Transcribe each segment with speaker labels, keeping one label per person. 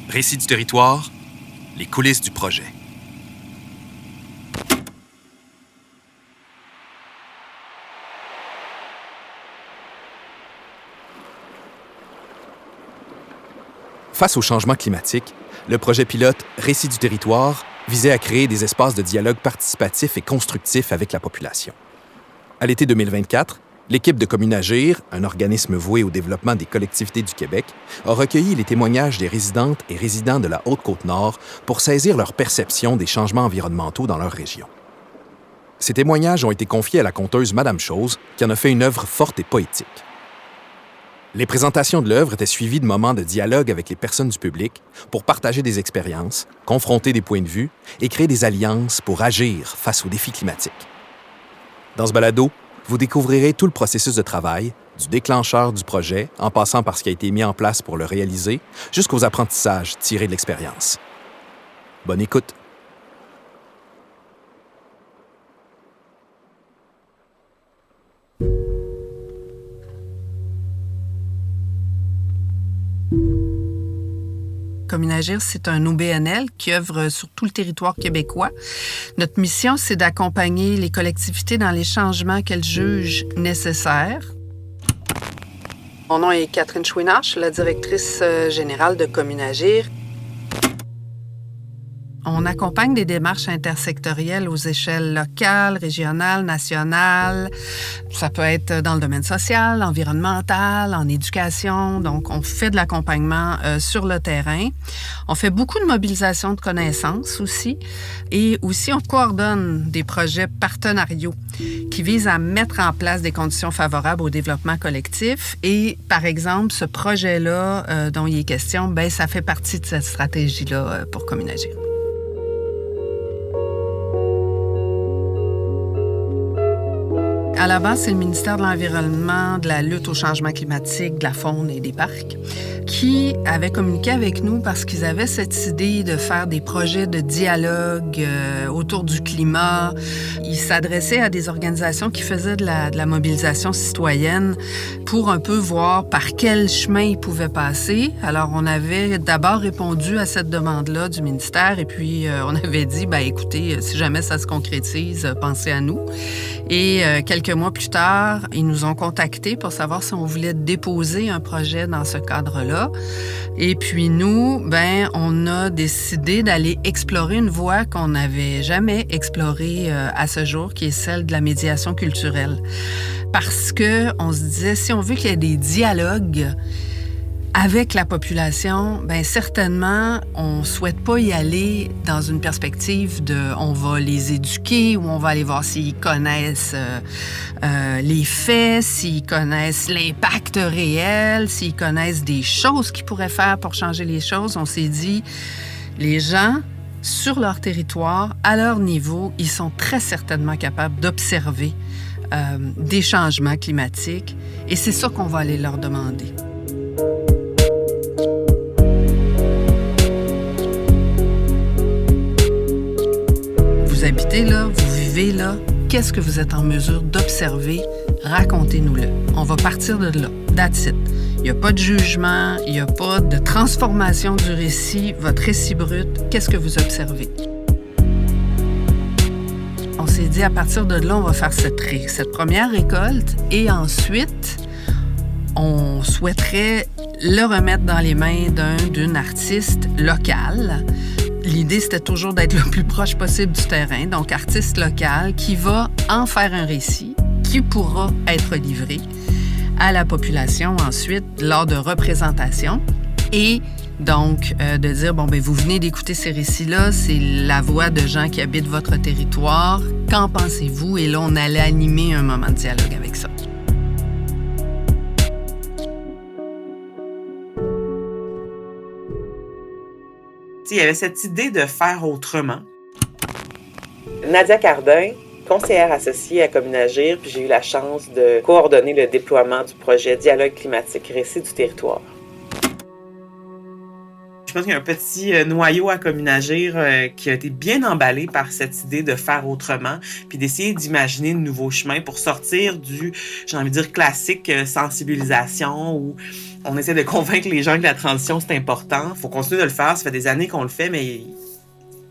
Speaker 1: Récit du territoire, les coulisses du projet. Face au changement climatique, le projet pilote Récit du territoire visait à créer des espaces de dialogue participatif et constructif avec la population. À l'été 2024, l'équipe de Communagir, un organisme voué au développement des collectivités du Québec, a recueilli les témoignages des résidentes et résidents de la Haute-Côte-Nord pour saisir leur perception des changements environnementaux dans leur région. Ces témoignages ont été confiés à la conteuse Madame Chose, qui en a fait une œuvre forte et poétique. Les présentations de l'œuvre étaient suivies de moments de dialogue avec les personnes du public pour partager des expériences, confronter des points de vue et créer des alliances pour agir face aux défis climatiques. Dans ce balado, vous découvrirez tout le processus de travail, du déclencheur du projet, en passant par ce qui a été mis en place pour le réaliser, jusqu'aux apprentissages tirés de l'expérience. Bonne écoute!
Speaker 2: Communagir, c'est un OBNL qui œuvre sur tout le territoire québécois. Notre mission, c'est d'accompagner les collectivités dans les changements qu'elles jugent nécessaires. Mon nom est Catherine Chouinard, je suis la directrice générale de Communagir. On accompagne des démarches intersectorielles aux échelles locales, régionales, nationales. Ça peut être dans le domaine social, environnemental, en éducation. Donc, on fait de l'accompagnement sur le terrain. On fait beaucoup de mobilisation de connaissances aussi. Et aussi, on coordonne des projets partenariaux qui visent à mettre en place des conditions favorables au développement collectif. Et, par exemple, ce projet-là dont il est question, bien, ça fait partie de cette stratégie-là pour Communagir. À la base, c'est le ministère de l'Environnement, de la lutte au changement climatique, de la faune et des parcs qui avait communiqué avec nous parce qu'ils avaient cette idée de faire des projets de dialogue autour du climat. Ils s'adressaient à des organisations qui faisaient de la mobilisation citoyenne pour un peu voir par quel chemin ils pouvaient passer. Alors, on avait d'abord répondu à cette demande-là du ministère et puis on avait dit, bien, écoutez, si jamais ça se concrétise, pensez à nous. Et quelques mois plus tard, ils nous ont contactés pour savoir si on voulait déposer un projet dans ce cadre-là. Et puis nous, ben, on a décidé d'aller explorer une voie qu'on n'avait jamais explorée à ce jour, qui est celle de la médiation culturelle. Parce qu'on se disait, si on veut qu'il y ait des dialogues avec la population, bien certainement, on ne souhaite pas y aller dans une perspective de on va les éduquer ou on va aller voir s'ils connaissent les faits, s'ils connaissent l'impact réel, s'ils connaissent des choses qu'ils pourraient faire pour changer les choses. On s'est dit, les gens, sur leur territoire, à leur niveau, ils sont très certainement capables d'observer des changements climatiques et c'est ça qu'on va aller leur demander. Vous habitez là, vous vivez là, qu'est-ce que vous êtes en mesure d'observer? Racontez-nous-le. On va partir de là. That's it. Il n'y a pas de jugement, il n'y a pas de transformation du récit. Votre récit brut, qu'est-ce que vous observez? On s'est dit, à partir de là, on va faire cette première récolte et ensuite, on souhaiterait le remettre dans les mains d'une artiste locale. L'idée, c'était toujours d'être le plus proche possible du terrain, donc artiste local qui va en faire un récit qui pourra être livré à la population ensuite lors de représentations et donc de dire, bon, bien, vous venez d'écouter ces récits-là, c'est la voix de gens qui habitent votre territoire, qu'en pensez-vous? Et là, on allait animer un moment de dialogue avec ça.
Speaker 3: Il y avait cette idée de faire autrement.
Speaker 4: Nadia Cardin, conseillère associée à Communagir, puis j'ai eu la chance de coordonner le déploiement du projet Dialogue climatique, Récit du territoire.
Speaker 3: Je pense qu'il y a un petit noyau à Communagir qui a été bien emballé par cette idée de faire autrement, puis d'essayer d'imaginer de nouveaux chemins pour sortir du, j'ai envie de dire, classique sensibilisation ou On essaie de convaincre les gens que la transition, c'est important. Il faut continuer de le faire. Ça fait des années qu'on le fait, mais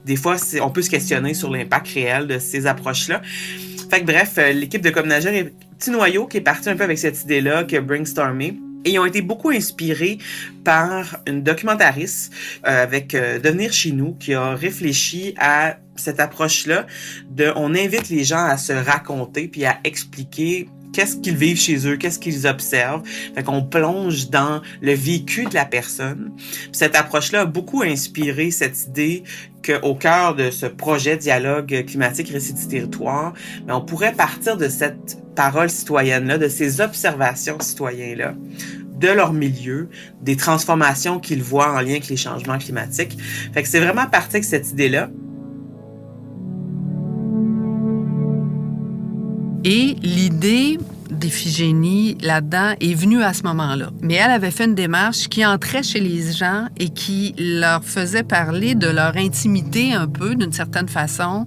Speaker 3: des fois, on peut se questionner sur l'impact réel de ces approches-là. Fait que bref, l'équipe de Communagir est un petit noyau qui est parti un peu avec cette idée-là, qui a brainstormé. Et ils ont été beaucoup inspirés par une documentariste avec Devenir chez nous qui a réfléchi à cette approche-là on invite les gens à se raconter puis à expliquer qu'est-ce qu'ils vivent chez eux, qu'est-ce qu'ils observent. Fait qu'on plonge dans le vécu de la personne. Puis cette approche-là a beaucoup inspiré cette idée qu'au cœur de ce projet Dialogue climatique Récit du territoire, on pourrait partir de cette parole citoyenne-là, de ces observations citoyennes-là, de leur milieu, des transformations qu'ils voient en lien avec les changements climatiques. Fait que c'est vraiment parti de cette idée-là.
Speaker 2: Et l'idée d'Iphigénie là-dedans est venue à ce moment-là. Mais elle avait fait une démarche qui entrait chez les gens et qui leur faisait parler de leur intimité un peu, d'une certaine façon,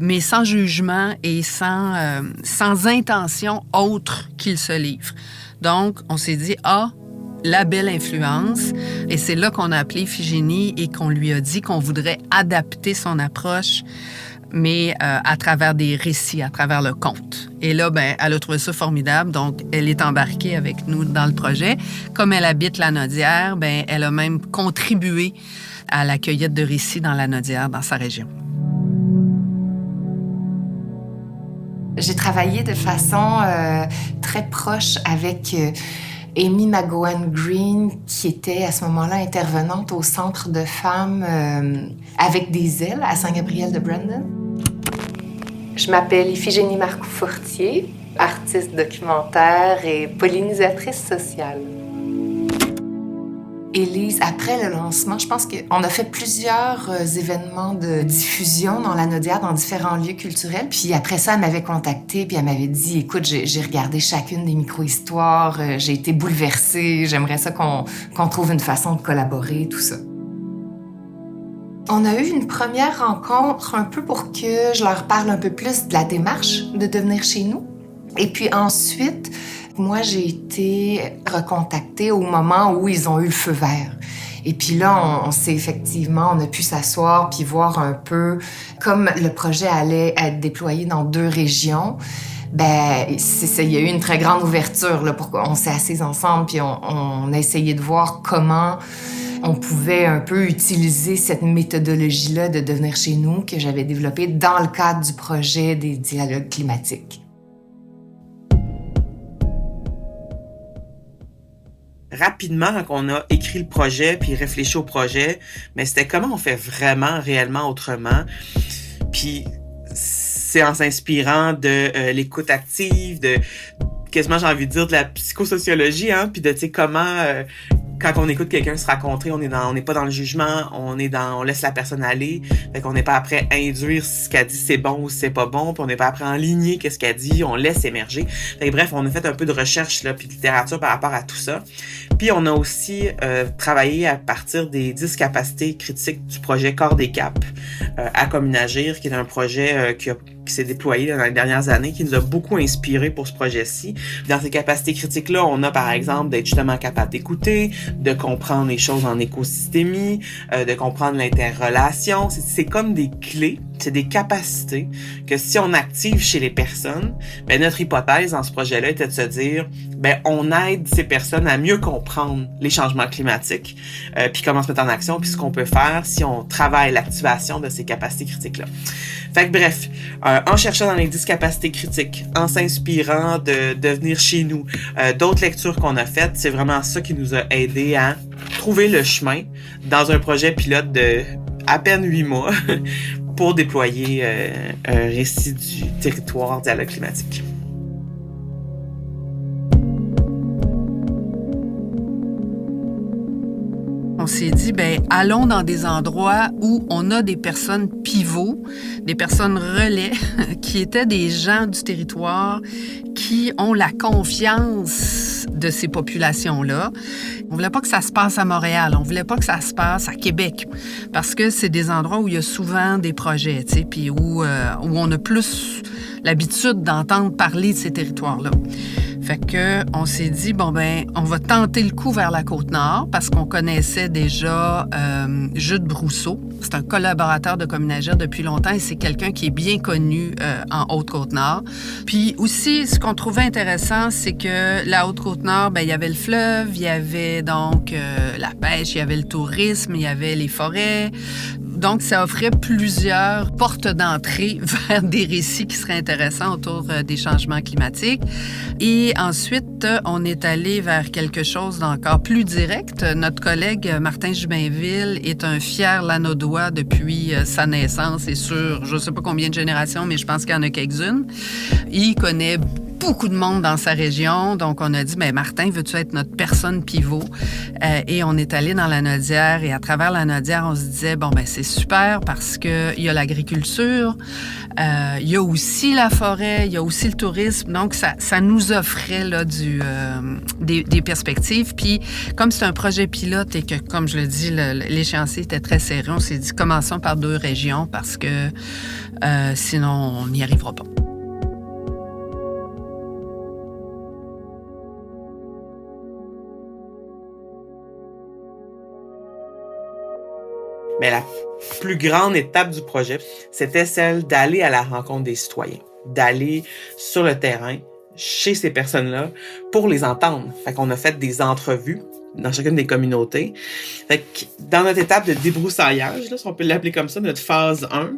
Speaker 2: mais sans jugement et sans intention autre qu'ils se livrent. Donc, on s'est dit, la belle influence. Et c'est là qu'on a appelé Iphigénie et qu'on lui a dit qu'on voudrait adapter son approche, mais à travers des récits, à travers le conte. Et là, elle a trouvé ça formidable, donc elle est embarquée avec nous dans le projet. Comme elle habite la Nodière, elle a même contribué à la cueillette de récits dans la Nodière, dans sa région.
Speaker 5: J'ai travaillé de façon très proche avec Amy McGowan-Green, qui était à ce moment-là intervenante au Centre de femmes avec des ailes à Saint-Gabriel-de-Brandon. Je m'appelle Iphigénie Marcoux-Fortier, artiste documentaire et pollinisatrice sociale. Élise, après le lancement, je pense qu'on a fait plusieurs événements de diffusion dans la Nodière, dans différents lieux culturels. Puis après ça, elle m'avait contactée, puis elle m'avait dit, écoute, j'ai regardé chacune des micro-histoires, j'ai été bouleversée, j'aimerais ça qu'on trouve une façon de collaborer, tout ça. On a eu une première rencontre un peu pour que je leur parle un peu plus de la démarche de Devenir chez nous. Et puis ensuite, moi, j'ai été recontactée au moment où ils ont eu le feu vert. Et puis là, on a pu s'asseoir puis voir un peu comme le projet allait être déployé dans 2 régions. Il y a eu une très grande ouverture là, pour qu'on s'est assis ensemble puis on a essayé de voir comment on pouvait un peu utiliser cette méthodologie-là de Devenir chez nous que j'avais développée dans le cadre du projet des dialogues climatiques.
Speaker 3: Rapidement, quand on a écrit le projet puis réfléchi au projet, mais c'était comment on fait vraiment, réellement autrement. Puis c'est en s'inspirant de l'écoute active, de quasiment, j'ai envie de dire, de la psychosociologie, puis de, tu sais, comment... quand on écoute quelqu'un se raconter, on n'est pas dans le jugement, on laisse la personne aller, fait qu'on n'est pas après à induire si ce qu'elle dit c'est bon ou si c'est pas bon, puis on n'est pas après à enligner qu'est-ce qu'elle dit, on laisse émerger. Fait que, bref, on a fait un peu de recherche là, puis de littérature par rapport à tout ça. Puis on a aussi travaillé à partir des 10 capacités critiques du projet Corps des Caps à Communagir, qui est un projet qui s'est déployé dans les dernières années, qui nous a beaucoup inspiré pour ce projet-ci. Dans ces capacités critiques-là, on a par exemple d'être justement capable d'écouter, de comprendre les choses en écosystémie, de comprendre l'interrelation. C'est comme des clés, c'est des capacités que si on active chez les personnes, notre hypothèse dans ce projet-là était de se dire, on aide ces personnes à mieux comprendre les changements climatiques, puis comment se mettre en action, puis ce qu'on peut faire si on travaille l'activation de ces capacités critiques-là. Fait que bref, en cherchant dans les 10 capacités critiques, en s'inspirant de Devenir chez nous, d'autres lectures qu'on a faites, c'est vraiment ça qui nous a aidé à trouver le chemin dans un projet pilote de à peine 8 mois pour déployer un récit du territoire dialogue climatique.
Speaker 2: On s'est dit, allons dans des endroits où on a des personnes pivots, des personnes relais, qui étaient des gens du territoire qui ont la confiance de ces populations-là. On voulait pas que ça se passe à Montréal, on voulait pas que ça se passe à Québec, parce que c'est des endroits où il y a souvent des projets, tu sais, puis où on a plus l'habitude d'entendre parler de ces territoires-là. Fait que on s'est dit, bon ben, on va tenter le coup vers la Côte-Nord parce qu'on connaissait déjà Jude Brousseau. C'est un collaborateur de Communagir depuis longtemps et c'est quelqu'un qui est bien connu en Haute-Côte-Nord. Puis aussi, ce qu'on trouvait intéressant, c'est que la Haute-Côte-Nord, ben, il y avait le fleuve, il y avait donc la pêche, il y avait le tourisme, il y avait les forêts. Donc, ça offrait plusieurs portes d'entrée vers des récits qui seraient intéressants autour des changements climatiques. Et ensuite, on est allé vers quelque chose d'encore plus direct. Notre collègue Martin Jubainville est un fier Lanaudois depuis sa naissance et sur je ne sais pas combien de générations, mais je pense qu'il y en a quelques-unes. Il connaît beaucoup de monde dans sa région. Donc, on a dit, bien, Martin, veux-tu être notre personne pivot? Et on est allé dans la Nodière. Et à travers la Nodière, on se disait, bon, ben c'est super parce qu'il y a l'agriculture, il y a aussi la forêt, il y a aussi le tourisme. Donc, ça nous offrait là, des perspectives. Puis, comme c'est un projet pilote et que, comme je le dis, l'échéancier était très serré, on s'est dit, commençons par 2 régions parce que sinon, on n'y arrivera pas.
Speaker 3: Mais la plus grande étape du projet, c'était celle d'aller à la rencontre des citoyens, d'aller sur le terrain, chez ces personnes-là, pour les entendre. Fait qu'on a fait des entrevues dans chacune des communautés. Fait que dans notre étape de débroussaillage, là, si on peut l'appeler comme ça, notre phase 1,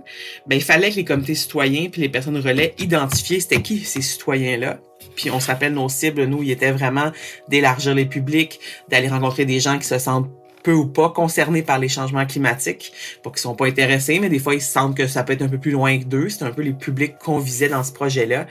Speaker 3: ben, il fallait que les comités citoyens puis les personnes relais identifiaient c'était qui ces citoyens-là. Puis on se rappelle nos cibles, nous, il était vraiment d'élargir les publics, d'aller rencontrer des gens qui se sentent peu ou pas concernés par les changements climatiques, pour qu'ils ne sont pas intéressés, mais des fois, ils se sentent que ça peut être un peu plus loin que d'eux. C'est un peu les publics qu'on visait dans ce projet-là.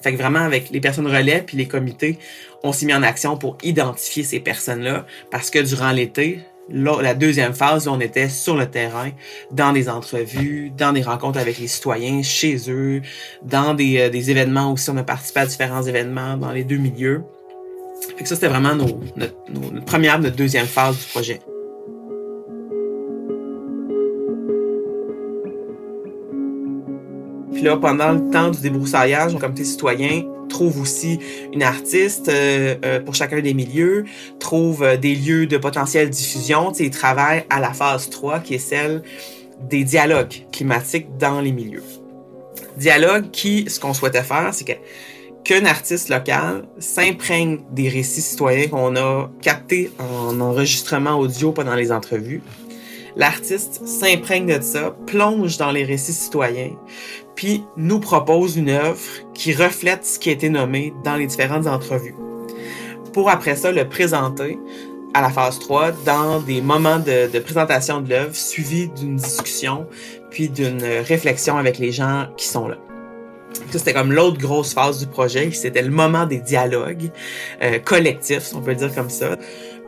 Speaker 3: Fait que vraiment, avec les personnes relais puis les comités, on s'est mis en action pour identifier ces personnes-là, parce que durant l'été, là, la deuxième phase, on était sur le terrain, dans des entrevues, dans des rencontres avec les citoyens, chez eux, dans des événements aussi. On a participé à différents événements dans les 2 milieux. Fait que ça, c'était vraiment notre première, notre deuxième phase du projet. Puis là, pendant le temps du débroussaillage, le comité citoyen trouve aussi une artiste pour chacun des milieux, trouve des lieux de potentielle diffusion. Ils travaillent à la phase 3, qui est celle des dialogues climatiques dans les milieux. Dialogue qui, ce qu'on souhaitait faire, c'est qu'un artiste local s'imprègne des récits citoyens qu'on a captés en enregistrement audio pendant les entrevues. L'artiste s'imprègne de ça, plonge dans les récits citoyens, puis nous propose une œuvre qui reflète ce qui a été nommé dans les différentes entrevues. Pour après ça, le présenter à la phase 3 dans des moments de présentation de l'œuvre suivis d'une discussion puis d'une réflexion avec les gens qui sont là. Ça, c'était comme l'autre grosse phase du projet, c'était le moment des dialogues collectifs, si on peut le dire comme ça.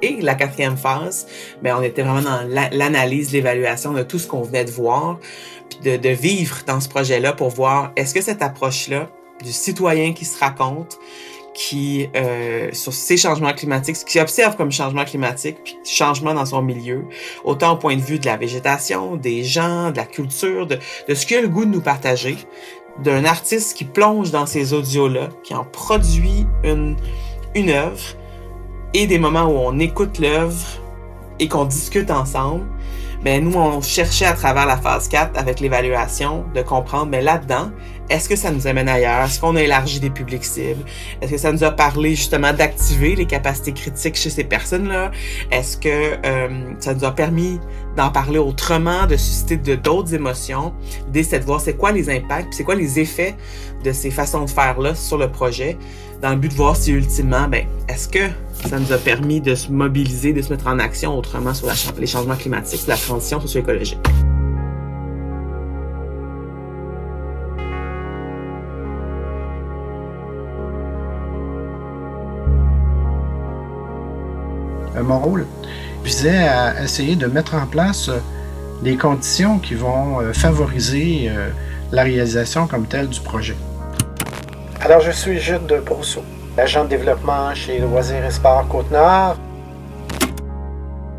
Speaker 3: Et la 4e phase, ben, on était vraiment dans l'analyse, l'évaluation de tout ce qu'on venait de voir, puis de vivre dans ce projet-là pour voir est-ce que cette approche-là du citoyen qui se raconte, qui sur ces changements climatiques, ce qui observe comme changement climatique, puis changement dans son milieu, autant au point de vue de la végétation, des gens, de la culture, de ce qu'il a le goût de nous partager, d'un artiste qui plonge dans ces audios-là, qui en produit une œuvre, et des moments où on écoute l'œuvre et qu'on discute ensemble. Ben nous, on cherchait à travers la phase 4, avec l'évaluation, de comprendre, mais là-dedans, est-ce que ça nous amène ailleurs? Est-ce qu'on a élargi des publics cibles? Est-ce que ça nous a parlé justement d'activer les capacités critiques chez ces personnes-là? Est-ce que ça nous a permis d'en parler autrement, de susciter d'autres émotions? L'idée, c'est de voir c'est quoi les impacts, puis c'est quoi les effets de ces façons de faire-là sur le projet, dans le but de voir si ultimement, ben, est-ce que ça nous a permis de se mobiliser, de se mettre en action autrement sur les changements climatiques, sur la transition socio-écologique.
Speaker 6: Mon rôle visait à essayer de mettre en place des conditions qui vont favoriser la réalisation comme telle du projet. Alors, je suis Jude Brousseau, agent de développement chez Loisirs et Sports Côte-Nord.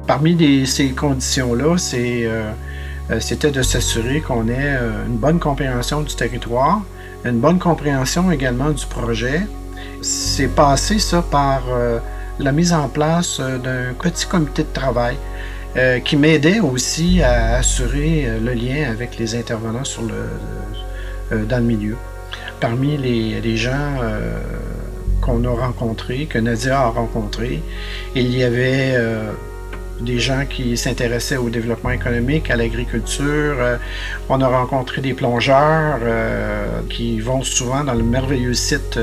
Speaker 6: Parmi ces conditions-là, c'était de s'assurer qu'on ait une bonne compréhension du territoire, une bonne compréhension également du projet C'est passé ça par la mise en place d'un petit comité de travail qui m'aidait aussi à assurer le lien avec les intervenants dans le milieu. Parmi les gens qu'on a rencontrés, que Nadia a rencontrés, il y avait des gens qui s'intéressaient au développement économique, à l'agriculture. On a rencontré des plongeurs qui vont souvent dans le merveilleux site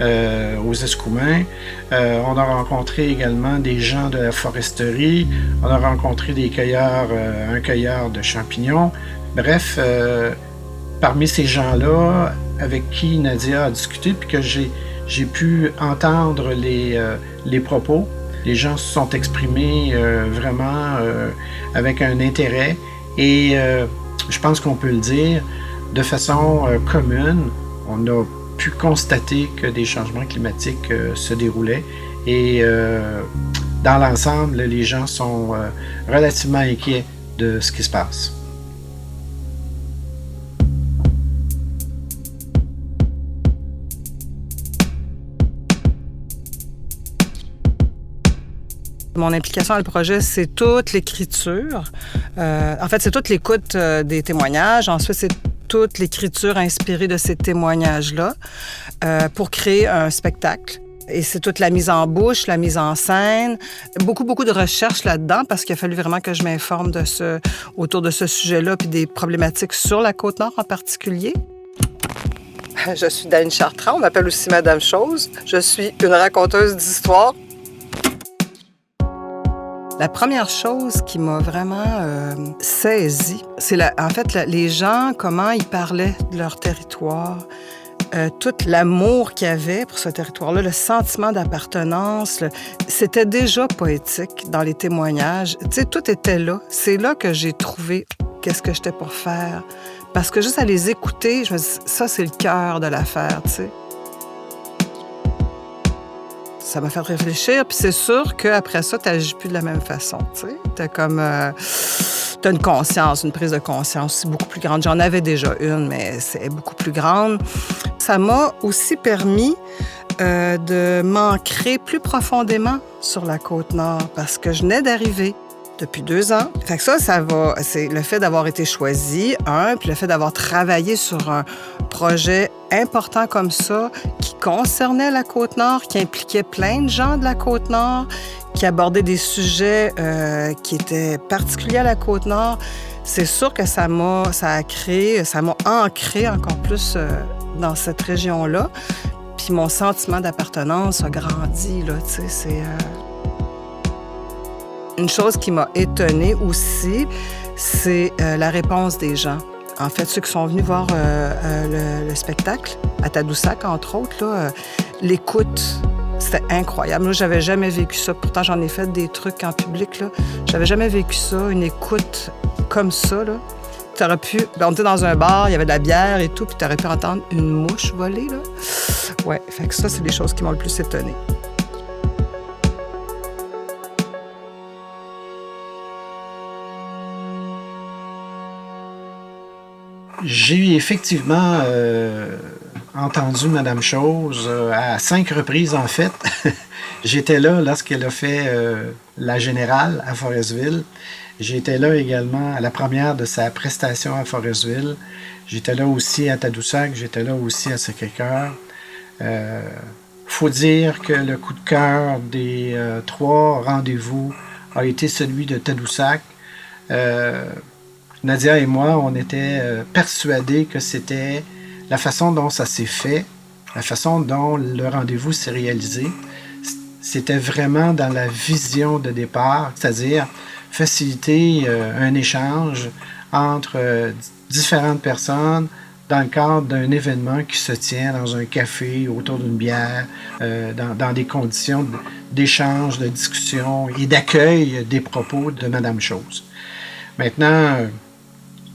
Speaker 6: aux Escoumins. On a rencontré également des gens de la foresterie. On a rencontré des cueilleurs, un cueilleur de champignons. Bref, parmi ces gens-là, avec qui Nadia a discuté, puis que j'ai pu entendre les propos, les gens se sont exprimés vraiment avec un intérêt et je pense qu'on peut le dire de façon commune. On a pu constater que des changements climatiques se déroulaient et dans l'ensemble, les gens sont relativement inquiets de ce qui se passe.
Speaker 7: Mon implication dans le projet, c'est toute l'écriture. En fait, c'est toute l'écoute des témoignages. Ensuite, c'est toute l'écriture inspirée de ces témoignages-là pour créer un spectacle. Et c'est toute la mise en bouche, la mise en scène. Beaucoup de recherches là-dedans parce qu'il a fallu vraiment que je m'informe autour de ce sujet-là puis des problématiques sur la Côte-Nord en particulier. Je suis Dany Chartrand, on m'appelle aussi Madame Chose. Je suis une raconteuse d'histoires. La première chose qui m'a vraiment saisie, c'est les gens, comment ils parlaient de leur territoire, tout l'amour qu'il y avait pour ce territoire-là, le sentiment d'appartenance, c'était déjà poétique dans les témoignages. Tu sais, tout était là. C'est là que j'ai trouvé qu'est-ce que j'étais pour faire. Parce que juste à les écouter, je me dis, ça, c'est le cœur de l'affaire, tu sais. Ça m'a fait réfléchir, puis c'est sûr qu'après ça, tu n'agis plus de la même façon, tu sais. T'as comme... t'as une conscience, une prise de conscience aussi beaucoup plus grande. J'en avais déjà une, mais c'est beaucoup plus grande. Ça m'a aussi permis de m'ancrer plus profondément sur la Côte-Nord, parce que je venais d'arriver depuis 2 ans. Fait que c'est le fait d'avoir été choisi, puis le fait d'avoir travaillé sur un projet important comme ça, qui concernait la Côte-Nord, qui impliquait plein de gens de la Côte-Nord, qui abordait des sujets qui étaient particuliers à la Côte-Nord. C'est sûr que ça m'a ancré encore plus dans cette région-là. Puis mon sentiment d'appartenance a grandi, là, tu sais, c'est... Une chose qui m'a étonnée aussi, c'est la réponse des gens. En fait, ceux qui sont venus voir le spectacle, à Tadoussac, entre autres, là, l'écoute, c'était incroyable. Moi, j'avais jamais vécu ça. Pourtant, j'en ai fait des trucs en public, là. J'avais jamais vécu ça, une écoute comme ça, là. T'aurais pu... on était dans un bar, il y avait de la bière et tout, puis t'aurais pu entendre une mouche voler, là. Ouais, fait que ça, c'est les choses qui m'ont le plus étonnée.
Speaker 6: J'ai effectivement entendu Madame Chose à 5 reprises, en fait. J'étais là lorsqu'elle a fait la Générale à Forestville. J'étais là également à la première de sa prestation à Forestville. J'étais là aussi à Tadoussac. J'étais là aussi à Sacré-Cœur. Faut dire que le coup de cœur des 3 rendez-vous a été celui de Tadoussac. Nadia et moi, on était persuadés que c'était la façon dont ça s'est fait, la façon dont le rendez-vous s'est réalisé. C'était vraiment dans la vision de départ, c'est-à-dire faciliter un échange entre différentes personnes dans le cadre d'un événement qui se tient dans un café, autour d'une bière, dans des conditions d'échange, de discussion et d'accueil des propos de Madame Chose. Maintenant,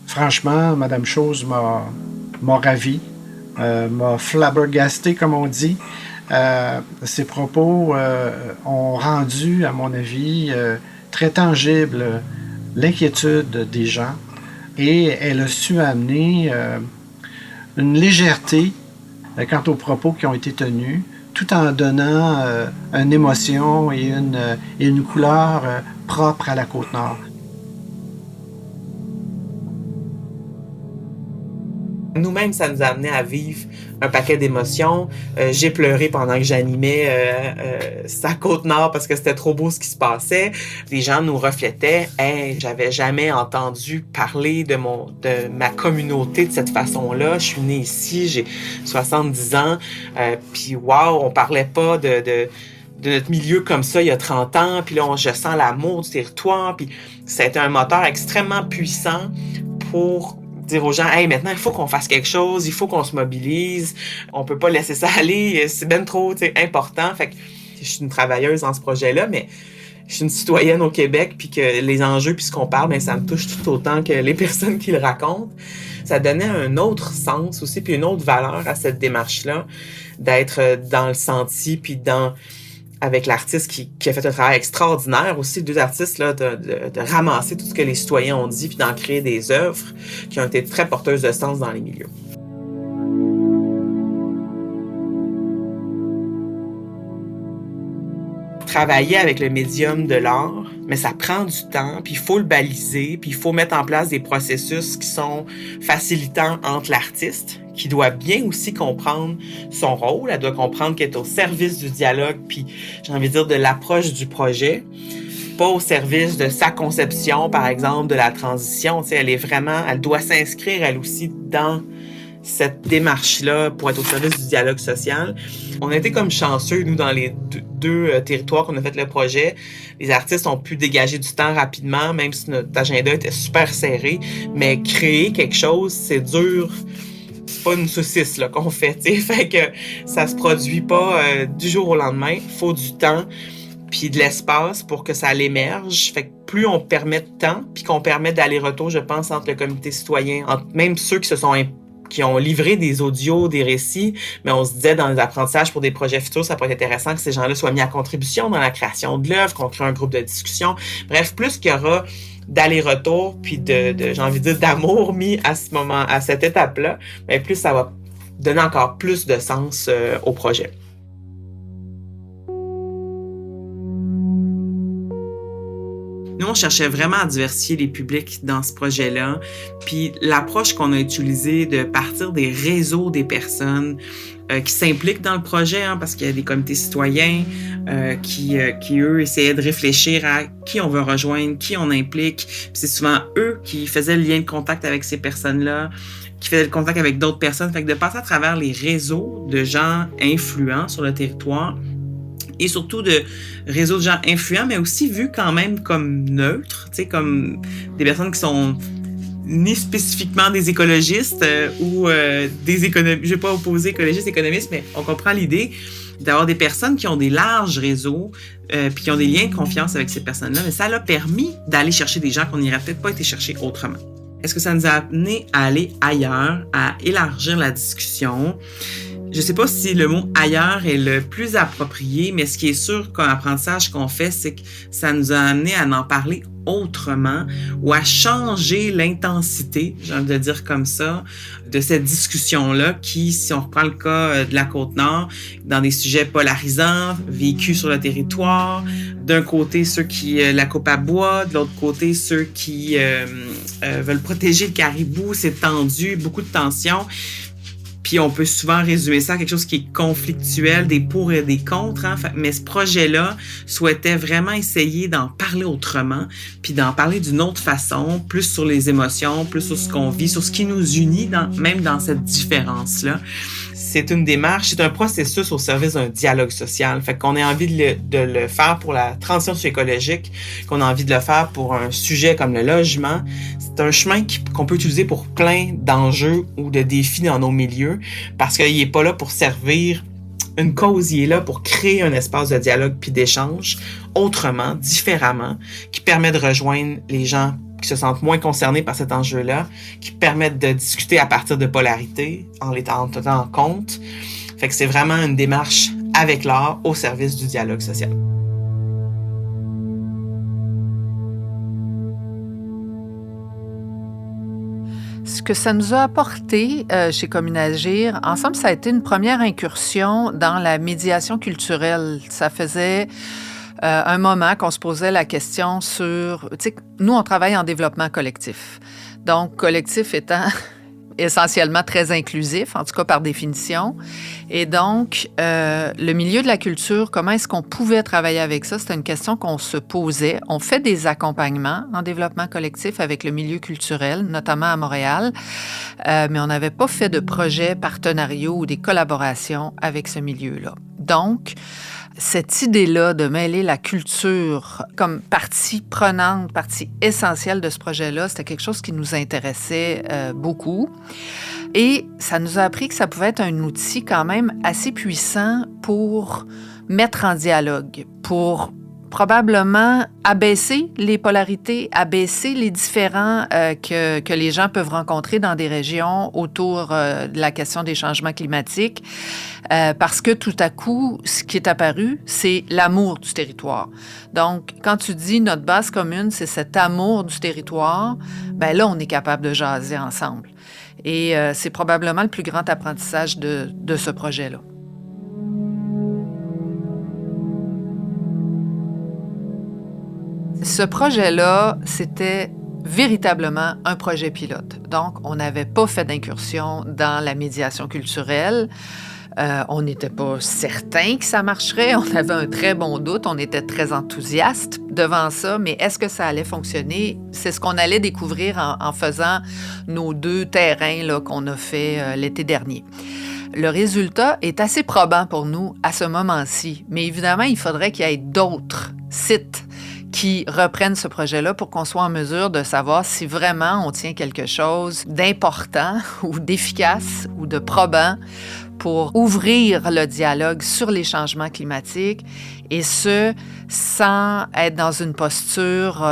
Speaker 6: franchement, Madame Chose m'a ravi, m'a flabbergasté, comme on dit. Ses propos ont rendu, à mon avis, très tangible l'inquiétude des gens et elle a su amener une légèreté quant aux propos qui ont été tenus, tout en donnant une émotion et une couleur propre à la Côte-Nord.
Speaker 3: Nous-mêmes, ça nous a amené à vivre un paquet d'émotions. J'ai pleuré pendant que j'animais sa Côte-Nord parce que c'était trop beau ce qui se passait. Les gens nous reflétaient. Hey, j'avais jamais entendu parler de ma communauté de cette façon-là. Je suis née ici, j'ai 70 ans. Puis wow, on parlait pas de notre milieu comme ça il y a 30 ans. Puis là, je sens l'amour du territoire. Puis ça a été un moteur extrêmement puissant pour dire aux gens, hey, maintenant, il faut qu'on fasse quelque chose, il faut qu'on se mobilise, on peut pas laisser ça aller, c'est ben trop, important. Fait que je suis une travailleuse dans ce projet-là, mais je suis une citoyenne au Québec, puis que les enjeux, puis ce qu'on parle, ben, ça me touche tout autant que les personnes qui le racontent. Ça donnait un autre sens aussi, puis une autre valeur à cette démarche-là, d'être dans le senti, puis avec l'artiste qui a fait un travail extraordinaire aussi, 2 artistes, là, de ramasser tout ce que les citoyens ont dit puis d'en créer des œuvres qui ont été très porteuses de sens dans les milieux. Travailler avec le médium de l'art, mais ça prend du temps, puis il faut le baliser, puis il faut mettre en place des processus qui sont facilitants entre l'artiste, qui doit bien aussi comprendre son rôle, elle doit comprendre qu'elle est au service du dialogue, puis j'ai envie de dire de l'approche du projet, pas au service de sa conception, par exemple, de la transition. Tu sais, elle doit s'inscrire elle aussi dans cette démarche-là pour être au service du dialogue social. On a été comme chanceux, nous, dans les deux territoires qu'on a fait le projet. Les artistes ont pu dégager du temps rapidement, même si notre agenda était super serré. Mais créer quelque chose, c'est dur. C'est pas une saucisse là, qu'on fait, tu sais. Fait que ça se produit pas du jour au lendemain. Il faut du temps puis de l'espace pour que ça l'émerge. Fait que plus on permet de temps, puis qu'on permet d'aller-retour, je pense, entre le comité citoyen, entre même ceux qui ont livré des audios, des récits, mais on se disait dans les apprentissages pour des projets futurs, ça pourrait être intéressant que ces gens-là soient mis à contribution dans la création de l'œuvre, qu'on crée un groupe de discussion. Bref, plus qu'il y aura d'aller-retour, puis j'ai envie de dire, d'amour mis à cette étape-là, bien, plus ça va donner encore plus de sens au projet. Nous, on cherchait vraiment à diversifier les publics dans ce projet-là. Puis l'approche qu'on a utilisée de partir des réseaux des personnes qui s'impliquent dans le projet, parce qu'il y a des comités citoyens qui, eux, essayaient de réfléchir à qui on veut rejoindre, qui on implique. Puis c'est souvent eux qui faisaient le lien de contact avec ces personnes-là, qui faisaient le contact avec d'autres personnes. Fait que de passer à travers les réseaux de gens influents sur le territoire, et surtout de réseaux de gens influents, mais aussi vus quand même comme neutres, tu sais, comme des personnes qui sont ni spécifiquement des écologistes ou des économistes. Je ne vais pas opposer écologistes et économistes, mais on comprend l'idée d'avoir des personnes qui ont des larges réseaux puis qui ont des liens de confiance avec ces personnes-là. Mais ça l'a permis d'aller chercher des gens qu'on n'aurait peut-être pas été chercher autrement. Est-ce que ça nous a amené à aller ailleurs, à élargir la discussion? Je sais pas si le mot « ailleurs » est le plus approprié, mais ce qui est sûr qu'un apprentissage qu'on fait, c'est que ça nous a amené à en parler autrement ou à changer l'intensité, j'ai envie de dire comme ça, de cette discussion-là qui, si on reprend le cas de la Côte-Nord, dans des sujets polarisants, vécus sur le territoire, d'un côté ceux qui la coupent à bois, de l'autre côté ceux qui veulent protéger le caribou, c'est tendu, beaucoup de tensions. Puis on peut souvent résumer ça à quelque chose qui est conflictuel, des pour et des contre. Mais ce projet-là souhaitait vraiment essayer d'en parler autrement, puis d'en parler d'une autre façon, plus sur les émotions, plus sur ce qu'on vit, sur ce qui nous unit, même dans cette différence-là. C'est une démarche, c'est un processus au service d'un dialogue social. Fait qu'on a envie de le faire pour la transition écologique, qu'on a envie de le faire pour un sujet comme le logement. C'est un chemin qu'on peut utiliser pour plein d'enjeux ou de défis dans nos milieux, parce qu'il n'est pas là pour servir une cause, il est là pour créer un espace de dialogue puis d'échange autrement, différemment, qui permet de rejoindre les gens qui se sentent moins concernés par cet enjeu-là, qui permettent de discuter à partir de polarités, en les tenant en compte. Fait que c'est vraiment une démarche avec l'art au service du dialogue social.
Speaker 2: que ça nous a apporté chez Communagir, ensemble, ça a été une première incursion dans la médiation culturelle. Ça faisait un moment qu'on se posait la question sur... Tu sais, nous, on travaille en développement collectif. Donc, collectif étant essentiellement très inclusif, en tout cas par définition. Et donc, le milieu de la culture, comment est-ce qu'on pouvait travailler avec ça? C'était une question qu'on se posait. On fait des accompagnements en développement collectif avec le milieu culturel, notamment à Montréal, mais on n'avait pas fait de projets partenariaux ou des collaborations avec ce milieu-là. Donc, cette idée-là de mêler la culture comme partie prenante, partie essentielle de ce projet-là, c'était quelque chose qui nous intéressait beaucoup. Et ça nous a appris que ça pouvait être un outil quand même assez puissant pour mettre en dialogue, pour probablement abaisser les polarités, abaisser les différends que les gens peuvent rencontrer dans des régions autour de la question des changements climatiques, parce que tout à coup, ce qui est apparu, c'est l'amour du territoire. Donc, quand tu dis notre base commune, c'est cet amour du territoire, bien là, on est capable de jaser ensemble. Et c'est probablement le plus grand apprentissage de ce projet-là. Ce projet-là, c'était véritablement un projet pilote. Donc, on n'avait pas fait d'incursion dans la médiation culturelle. On n'était pas certain que ça marcherait. On avait un très bon doute. On était très enthousiaste devant ça. Mais est-ce que ça allait fonctionner? C'est ce qu'on allait découvrir en faisant nos 2 terrains là, qu'on a fait l'été dernier. Le résultat est assez probant pour nous à ce moment-ci. Mais évidemment, il faudrait qu'il y ait d'autres sites qui reprennent ce projet-là pour qu'on soit en mesure de savoir si vraiment on tient quelque chose d'important ou d'efficace ou de probant pour ouvrir le dialogue sur les changements climatiques et ce, sans être dans une posture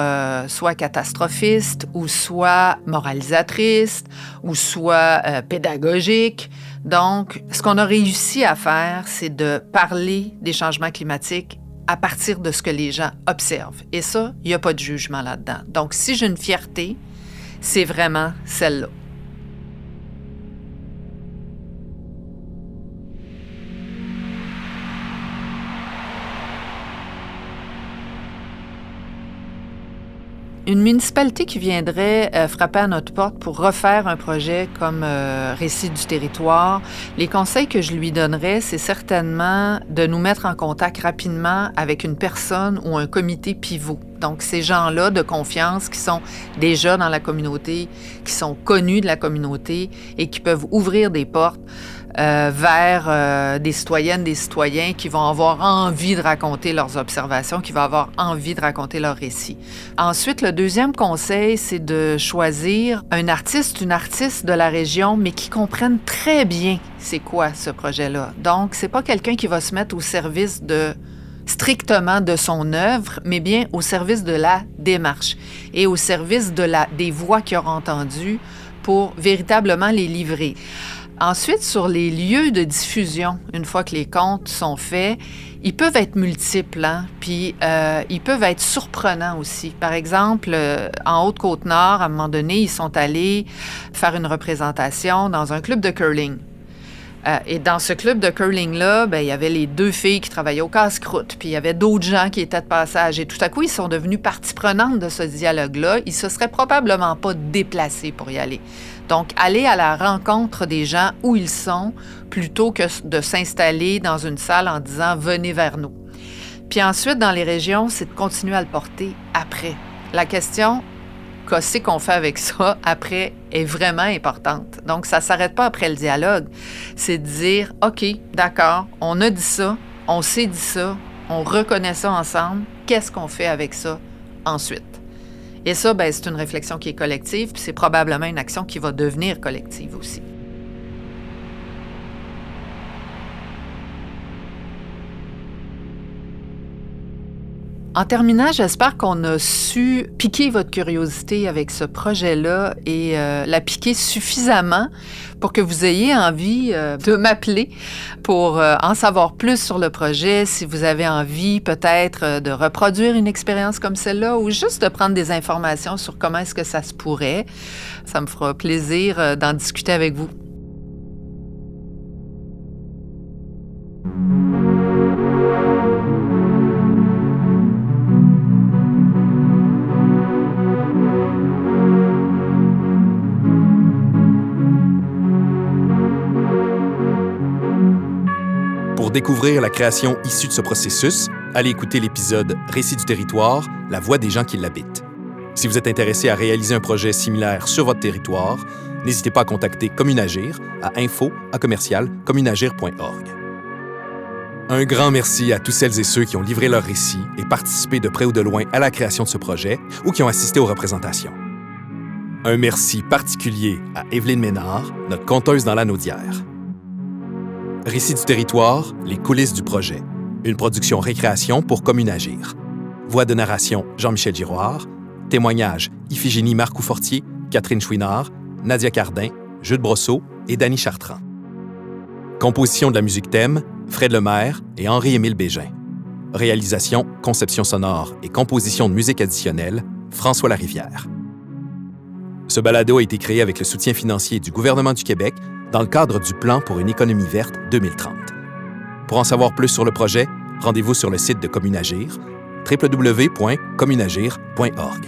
Speaker 2: soit catastrophiste ou soit moralisatrice ou soit pédagogique. Donc, ce qu'on a réussi à faire, c'est de parler des changements climatiques à partir de ce que les gens observent. Et ça, il n'y a pas de jugement là-dedans. Donc, si j'ai une fierté, c'est vraiment celle-là. Une municipalité qui viendrait frapper à notre porte pour refaire un projet comme Récit du territoire, les conseils que je lui donnerais, c'est certainement de nous mettre en contact rapidement avec une personne ou un comité pivot. Donc, ces gens-là de confiance qui sont déjà dans la communauté, qui sont connus de la communauté et qui peuvent ouvrir des portes vers des citoyennes, des citoyens qui vont avoir envie de raconter leurs observations, qui vont avoir envie de raconter leurs récits. Ensuite, le deuxième conseil, c'est de choisir un artiste, une artiste de la région, mais qui comprenne très bien c'est quoi ce projet-là. Donc, c'est pas quelqu'un qui va se mettre au service strictement de son œuvre, mais bien au service de la démarche et au service des voix qu'il aura entendues pour véritablement les livrer. Ensuite, sur les lieux de diffusion, une fois que les comptes sont faits, ils peuvent être multiples, puis ils peuvent être surprenants aussi. Par exemple, en Haute-Côte-Nord, à un moment donné, ils sont allés faire une représentation dans un club de curling. Et dans ce club de curling-là, il y avait les 2 filles qui travaillaient au casse-croûte, puis il y avait d'autres gens qui étaient de passage. Et tout à coup, ils sont devenus partie prenante de ce dialogue-là. Ils se seraient probablement pas déplacés pour y aller. Donc, aller à la rencontre des gens où ils sont, plutôt que de s'installer dans une salle en disant « venez vers nous ». Puis ensuite, dans les régions, c'est de continuer à le porter après. La question « qu'est-ce qu'on fait avec ça après ?» est vraiment importante. Donc, ça ne s'arrête pas après le dialogue. C'est de dire « OK, d'accord, on a dit ça, on s'est dit ça, on reconnaît ça ensemble, qu'est-ce qu'on fait avec ça ensuite? » Et ça, c'est une réflexion qui est collective, puis c'est probablement une action qui va devenir collective aussi.
Speaker 8: En terminant, j'espère qu'on a su piquer votre curiosité avec ce projet-là et la piquer suffisamment pour que vous ayez envie de m'appeler pour en savoir plus sur le projet, si vous avez envie peut-être de reproduire une expérience comme celle-là ou juste de prendre des informations sur comment est-ce que ça se pourrait. Ça me fera plaisir d'en discuter avec vous.
Speaker 1: Pour découvrir la création issue de ce processus, allez écouter l'épisode « Récit du territoire, la voix des gens qui l'habitent ». Si vous êtes intéressé à réaliser un projet similaire sur votre territoire, n'hésitez pas à contacter Communagir à info@communagir.org. Un grand merci à tous celles et ceux qui ont livré leur récit et participé de près ou de loin à la création de ce projet ou qui ont assisté aux représentations. Un merci particulier à Évelyne Ménard, notre conteuse dans l'Anaudière. Récit du territoire, les coulisses du projet. Une production récréation pour Communagir. Voix de narration, Jean-Michel Giroir. Témoignages, Iphigénie Marcoux-Fortier, Catherine Chouinard, Nadia Cardin, Jude Brosseau et Dany Chartrand. Composition de la musique thème, Fred Lemaire et Henri-Émile Bégin. Réalisation, conception sonore et composition de musique additionnelle, François Larivière. Ce balado a été créé avec le soutien financier du gouvernement du Québec dans le cadre du Plan pour une économie verte 2030. Pour en savoir plus sur le projet, rendez-vous sur le site de Communagir, www.communagir.org.